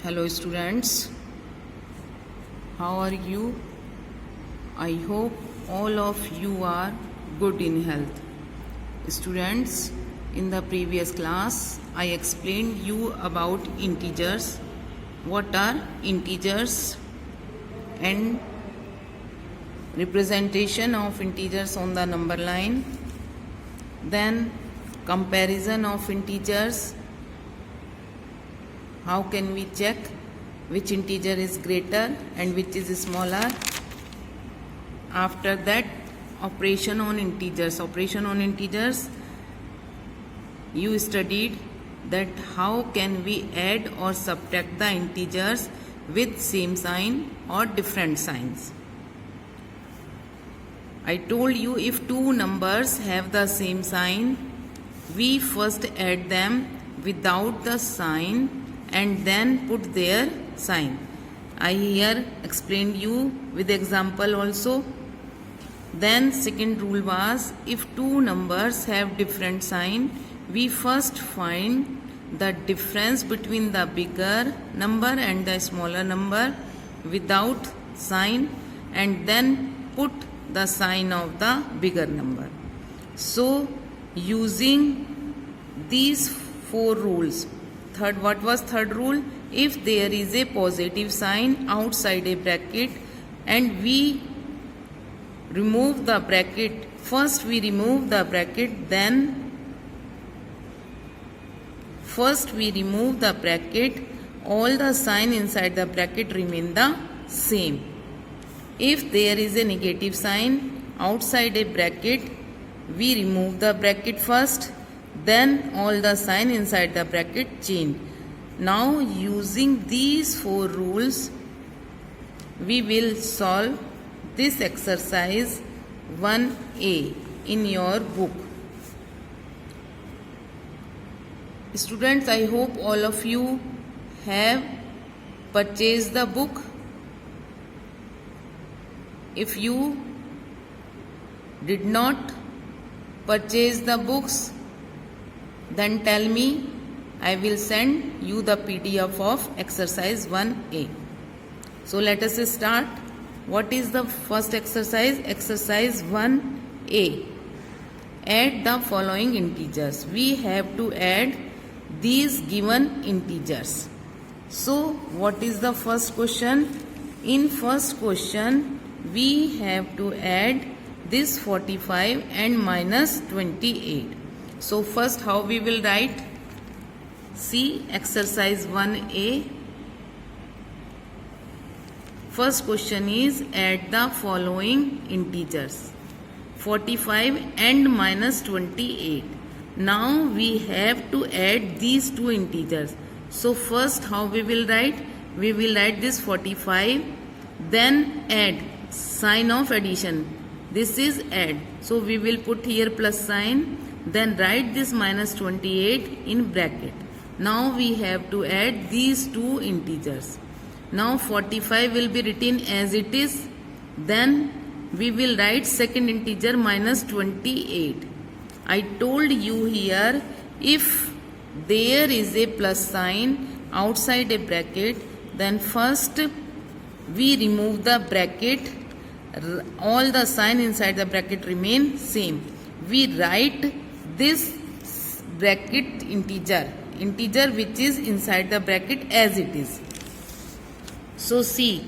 Hello students, how are you? I hope all of you are good in health. Students, in the previous class I explained you about integers. What are integers and representation of integers on the number line, then comparison of integers. How can we check which integer is greater and which is smaller? After that, operation on integers. Operation on integers, you studied that how can we add or subtract the integers with same sign or different signs. I told you if two numbers have the same sign, we first add them without the sign and then put their sign. I here explained you with example also. Then second rule was if two numbers have different sign, we first find the difference between the bigger number and the smaller number without sign and then put the sign of the bigger number. So using these four rules, what was third rule? If there is a positive sign outside a bracket and we remove the bracket, first we remove the bracket, then all the sign inside the bracket remain the same. If there is a negative sign outside a bracket, we remove the bracket first, then all the sign inside the bracket change. Now using these four rules, we will solve this exercise 1A in your book. Students, I hope all of you have purchased the book. If you did not purchase the books, then tell me, I will send you the PDF of exercise 1A. So let us start. What is the first exercise? Exercise 1A. Add the following integers. We have to add these given integers. So what is the first question? In first question, we have to add this 45 and minus 28. So first how we will write? See exercise 1A. First question is add the following integers 45 and minus 28. Now we have to add these two integers. So first how we will write? We will write this 45, then add sign of addition. This is add. So we will put here plus sign. Then write this minus 28 in bracket. Now we have to add these two integers. Now 45 will be written as it is. Then we will write second integer minus 28. I told you here if there is a plus sign outside a bracket, then first we remove the bracket. All the sign inside the bracket remain same. We write this bracket integer which is inside the bracket as it is. So see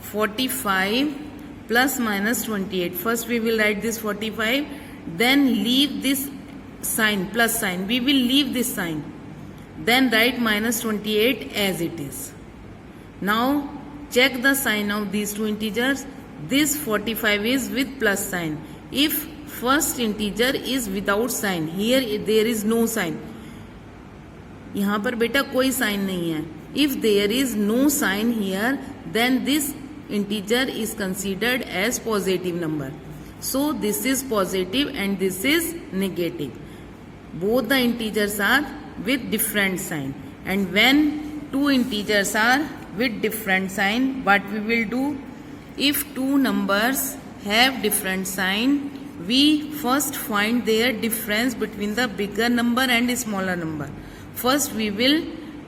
45 plus minus 28. First we will write this 45, then leave this sign plus sign. We will leave this sign. Then write minus 28 as it is. Now check the sign of these two integers. This 45 is with plus sign. If first integer is without sign, here there is no sign. यहाँ पर बेटा कोई sign नहीं है. If there is no sign here, then this integer is considered as positive number. So this is positive and this is negative. Both the integers are with different sign. And when two integers are with different sign, what we will do? If two numbers have different sign, we first find their difference between the bigger number and smaller number. First we will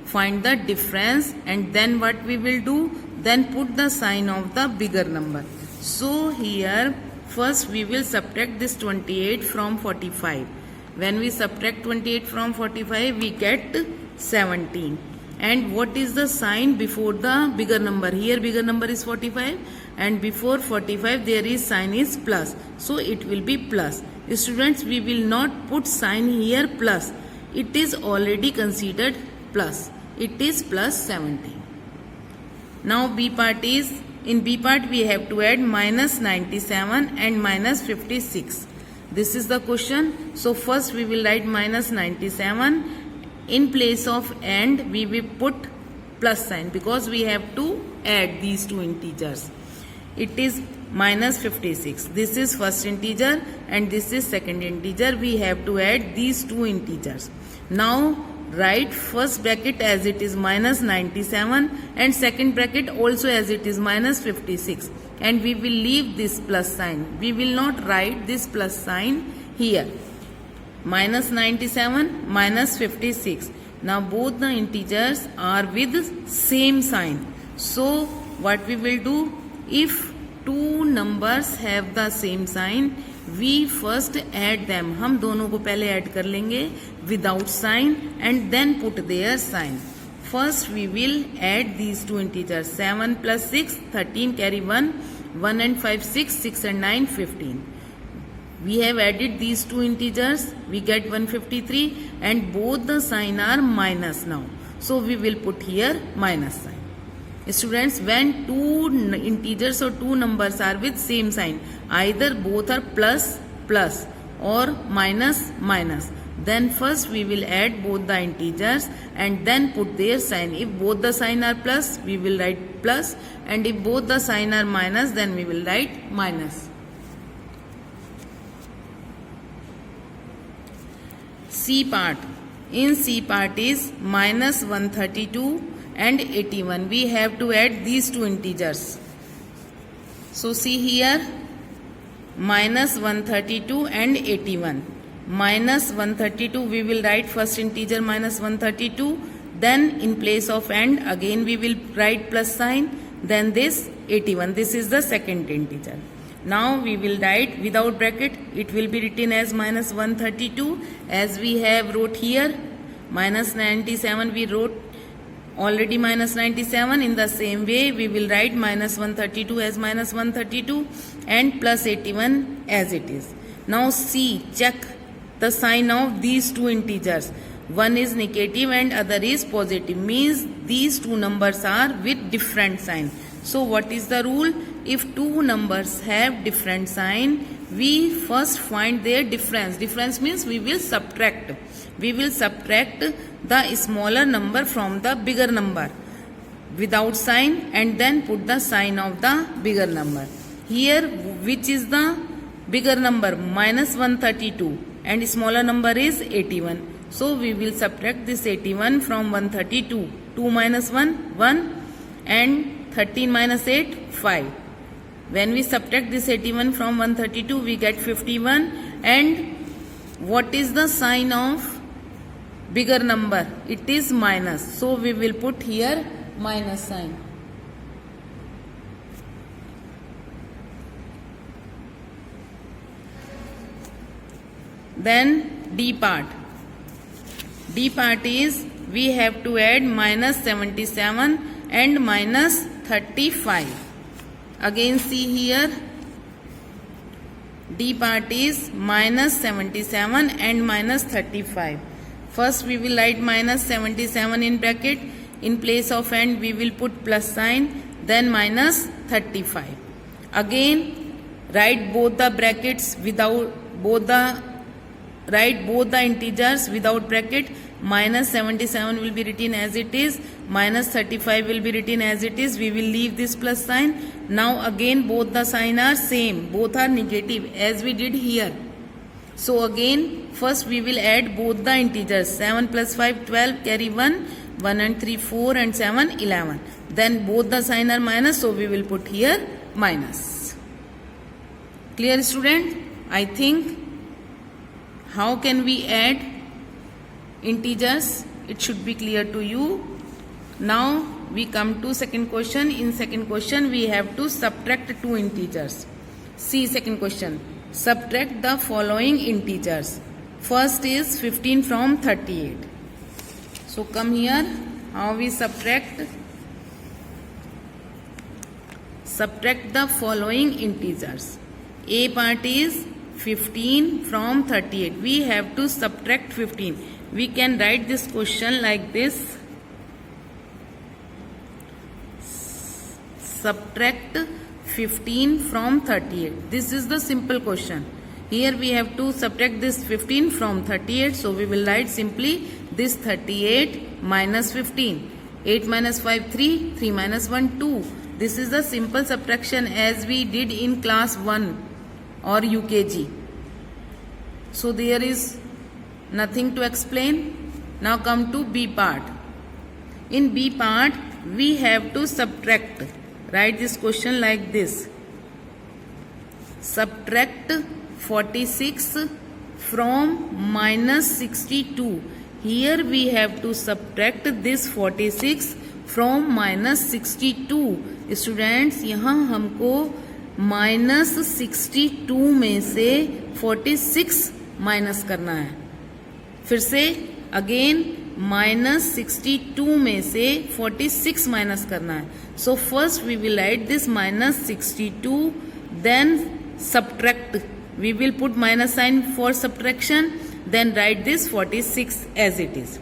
find the difference, and then what we will do, then put the sign of the bigger number. So here first we will subtract this 28 from 45. When we subtract 28 from 45, we get 17. And what is the sign before the bigger number? Here bigger number is 45, and before 45 there is sign is plus, so it will be plus. Students, we will not put sign here plus, it is already considered plus, it is plus 17. Now B part is, in B part we have to add minus 97 and minus 56. This is the question. So first we will write minus 97. In place of and we will put plus sign because we have to add these two integers. It is minus 56. This is first integer and this is second integer. We have to add these two integers. Now write first bracket as it is minus 97 and second bracket also as it is minus 56, and we will leave this plus sign. We will not write this plus sign here. Minus 97 minus 56. Now both the integers are with same sign. So what we will do, if two numbers have the same sign, we first add them. हम दोनों को पहले add कर लेंगे without sign and then put their sign. First we will add these two integers. 7 plus 6, 13, carry 1. 1 and 5, 6, 6 and 9, 15. We have added these two integers, we get 153, and both the sign are minus now. So we will put here minus sign. Students, when two integers or two numbers are with same sign, either both are plus, plus or minus, minus, then first we will add both the integers and then put their sign. If both the sign are plus, we will write plus, and if both the sign are minus, then we will write minus. C part. In C part is minus 132 and 81. We have to add these two integers. So see here, minus 132 and 81. Minus 132, we will write first integer minus 132. Then in place of and, again we will write plus sign. Then this 81. This is the second integer. Now we will write without bracket. It will be written as minus 132 as we have wrote here. Minus 97 we wrote already minus 97. In the same way we will write minus 132 as minus 132 and plus 81 as it is. Now see, check the sign of these two integers. One is negative and other is positive. Means these two numbers are with different sign. So what is the rule? If two numbers have different sign, we first find their difference. Difference means we will subtract. We will subtract the smaller number from the bigger number without sign and then put the sign of the bigger number. Here, which is the bigger number? Minus 132 and smaller number is 81. So we will subtract this 81 from 132. 2 minus 1, 1, and 13 minus 8, 5. When we subtract this 81 from 132, we get 51. And what is the sign of bigger number? It is minus. So we will put here minus sign. Then D part. D part is we have to add minus 77 and minus 35. Again see here, D part is minus 77 and minus 35. First we will write minus 77 in bracket. In place of and we will put plus sign, then minus 35. Again write both the brackets without write both the integers without bracket. Minus 77 will be written as it is, minus 35 will be written as it is. We will leave this plus sign. Now again both the sign are same, both are negative as we did here. So again first we will add both the integers. 7 plus 5, 12, carry 1, 1 and 3, 4 and 7, 11. Then both the sign are minus, so we will put here minus. Clear, student? I think how can we add integers? It should be clear to you. Now we come to second question. In second question we have to subtract two integers. See second question. Subtract the following integers. First is 15 from 38. So come here. How we subtract? Subtract the following integers. A part is 15 from 38. We have to subtract 15. We can write this question like this. Subtract 15 from 38. This is the simple question. Here we have to subtract this 15 from 38. So we will write simply this 38 minus 15. 8 minus 5, 3. 3 minus 1, 2. This is the simple subtraction as we did in class 1 or UKG. So there is nothing to explain. Now come to B part. In B part we have to subtract. Write this question like this. Subtract 46 from minus 62. Here we have to subtract this 46 from minus 62. Students यहाँ हमको minus 62 में से 46 minus करना है. फिर से again minus 62 में से 46 माइनस करना है. So first we will write this minus 62, then subtract. We will put minus sign for subtraction, then write this 46 as it is.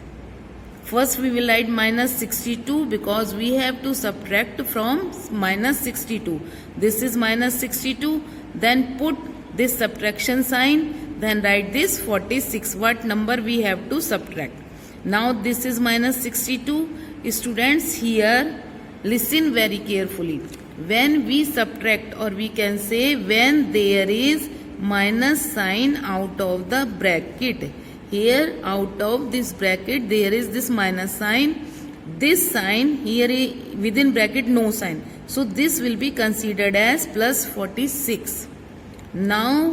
First we will write minus 62 because we have to subtract from minus 62. This is minus 62. Then put this subtraction sign. Then write this 46. What number we have to subtract? Now this is minus 62. Students, here listen very carefully. When we subtract, or we can say when there is minus sign out of the bracket. Here out of this bracket there is this minus sign. This sign here within bracket no sign. So this will be considered as plus 46. Now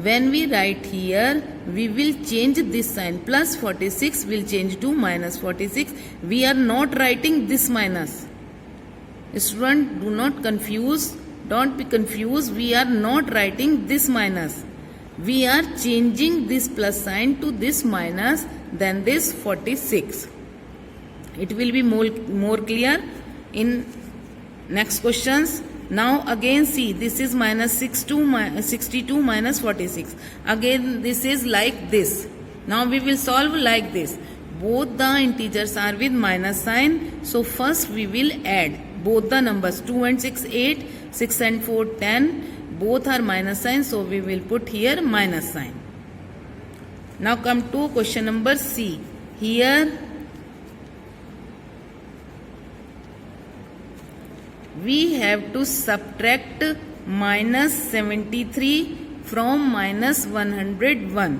when we write here, we will change this sign. Plus 46 will change to minus 46. We are not writing this minus. Student, do not confuse. Don't be confused. We are not writing this minus. We are changing this plus sign to this minus, then this 46. It will be more clear in next questions. Now again see, this is minus 62 minus 46. Again this is like this. Now we will solve like this. Both the integers are with minus sign. So first we will add both the numbers. 2 and 6, 8. 6 and 4, 10. Both are minus sign, so we will put here minus sign. Now come to question number C. Here we have to subtract minus 73 from minus 101.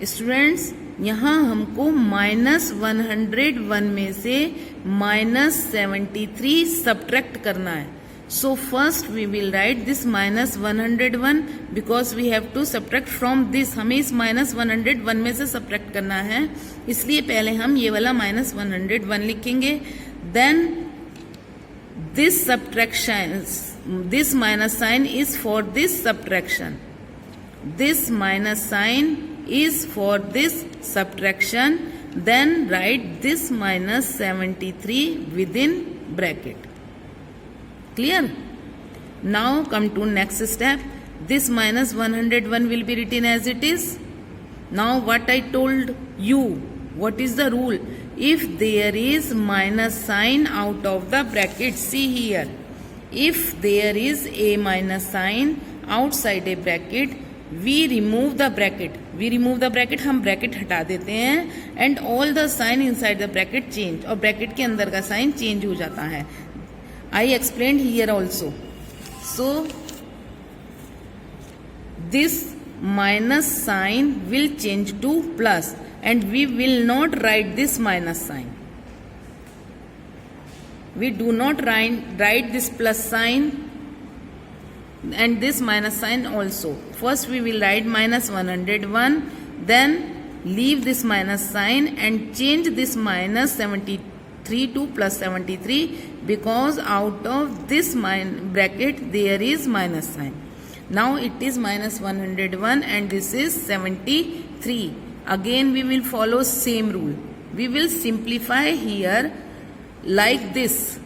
Students, यहाँ हमको minus 101 में से minus 73 subtract करना है. So first we will write this minus 101 because we have to subtract from this. हमें इस minus 101 में से subtract करना है, इसलिए पहले हम ये वाला minus 101 लिखेंगे. Then this subtraction, this minus sign is for this subtraction. This minus sign is for this subtraction. Then write this minus 73 within bracket. Clear? Now come to next step. This minus 101 will be written as it is. Now what I told you, what is the rule? If there is minus sign out of the bracket, see here. If there is a minus sign outside a bracket, we remove the bracket. We remove the bracket, हम bracket हटा देते हैं and all the sign inside the bracket change. और bracket के अंदर का sign change हो जाता है. I explained here also. So this minus sign will change to plus and we will not write this minus sign. We do not write this plus sign and this minus sign also. First we will write minus 101, then leave this minus sign and change this minus 73 to plus 73 because out of this bracket there is minus sign. Now it is minus 101 and this is 73. Again we will follow same rule. We will simplify here like this.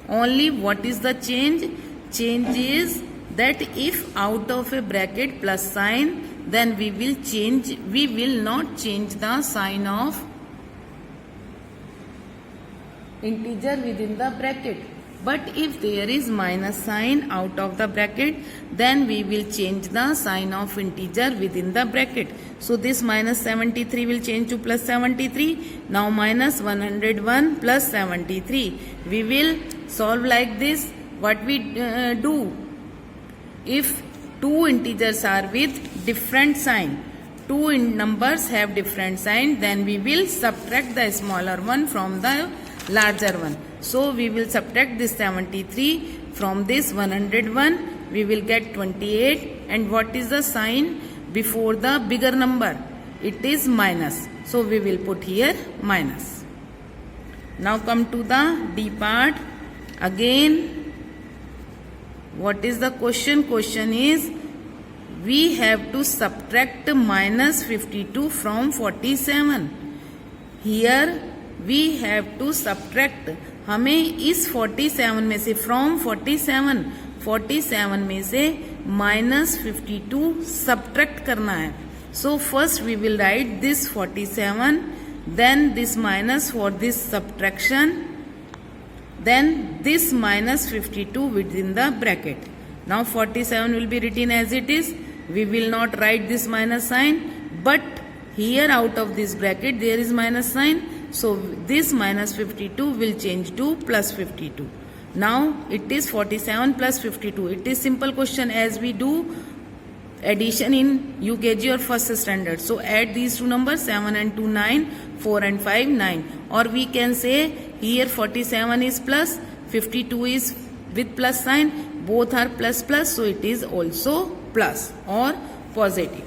Only what is the change? Change is that if out of a bracket plus sign, then we will not change the sign of integer within the bracket. But if there is minus sign out of the bracket, then we will change the sign of integer within the bracket. So this minus 73 will change to plus 73. Now minus 101 plus 73. We will solve like this. What we do? If two integers are with different sign, two numbers have different sign, then we will subtract the smaller one from the larger one. So we will subtract this 73 from this 101. We will get 28. And what is the sign before the bigger number? It is minus. So we will put here minus. Now come to the D part. Again, what is the question? Question is, we have to subtract minus 52 from 47. Here we have to subtract. हमें इस 47 में से from 47 में से minus 52 subtract करना है. So first we will write this 47, then this minus for this subtraction, then this minus 52 within the bracket. Now 47 will be written as it is. We will not write this minus sign, but here out of this bracket there is minus sign. So this minus 52 will change to plus 52. Now it is 47 plus 52. It is simple question as we do addition in UKG or first standard. So add these two numbers, 7 and 2 9, 4 and 5 9. Or we can say here 47 is plus, 52 is with plus sign, both are plus plus, so it is also plus or positive.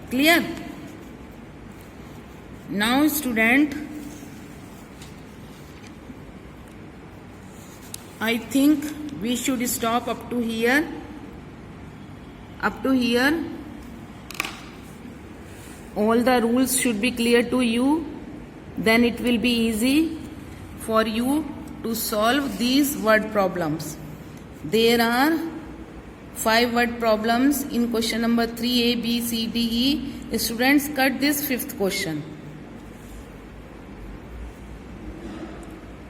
Clear? Now student, I think we should stop up to here. Up to here, all the rules should be clear to you. Then it will be easy for you to solve these word problems. There are 5 word problems in question number 3, A, B, C, D, E. Students, cut this 5th question.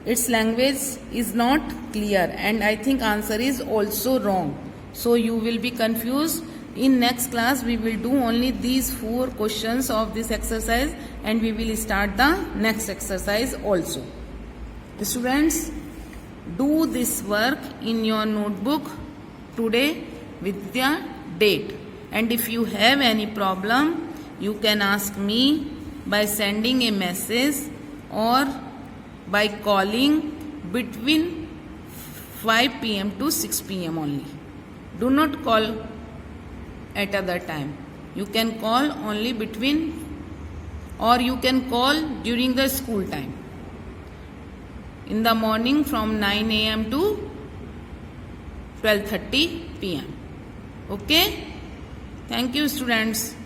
Its language is not clear and I think answer is also wrong. So you will be confused. In next class we will do only these 4 questions of this exercise and we will start the next exercise also. Students, do this work in your notebook today with the date. And if you have any problem, you can ask me by sending a message or by calling between 5 p.m. to 6 p.m. only. Do not call at other time. You can call only between, or you can call during the school time. In the morning from 9 a.m. to 12:30 p.m. Okay? Thank you, students.